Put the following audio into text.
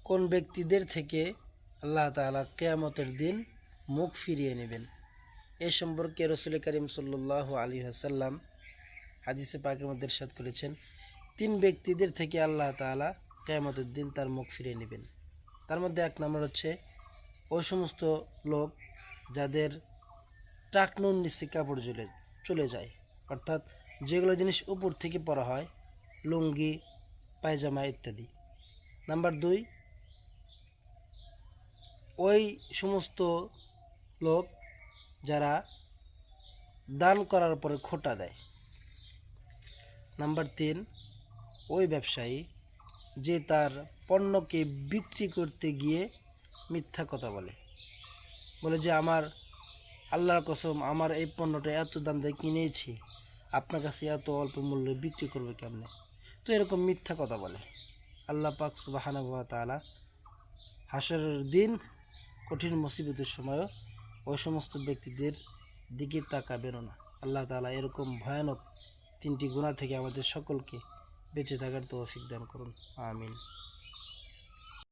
কোন ব্যক্তিদের থেকে আল্লাহ তাআলা কিয়ামতের দিন মুখ ফিরিয়ে নেবেন। এ সম্পর্কে রাসূল করিম সাল্লাল্লাহু আলাইহি ওয়াসাল্লাম হাদিসে পাকের মধ্যে ইরশাদ করেছেন, 3 ব্যক্তিদের থেকে আল্লাহ তাআলা কিয়ামতের দিন তার মুখ ফিরিয়ে নেবেন। তার মধ্যে 1 নম্বর হচ্ছে ওই সমস্ত লোক যাদের টাকনুর নিচে কাপড় চলে যায়, অর্থাৎ যেগুলো জিনিস উপর থেকে পরা হয়, লুঙ্গি, পায়জামা ইত্যাদি। নাম্বার 2, ওই সমস্ত লোক যারা দান করার পরে খোটা দেয়। নাম্বার 3, ওই ব্যবসায়ী যে তার পণ্যকে বিক্রি করতে গিয়ে মিথ্যা কথা বলে যে আমার আল্লাহর কসম আমার এই পণ্যটা এত দাম দিয়ে কিনেছি, আপনার কাছে এত অল্প মূল্যে বিক্রি করবে কেমনে। তো এরকম মিথ্যা কথা বলে। আল্লাহ পাক সুবহানাহু ওয়া তাআলা হাসরের দিন কঠিন মুসিবতের সময়ও ওই সমস্ত ব্যক্তিদের দিকে তাকাবেন না। আল্লাহ তাআলা এরকম ভয়ানক 3টি গুনাহ থেকে আমাদের সকলকে বেঁচে থাকার তৌফিক দান করুন। আমিন।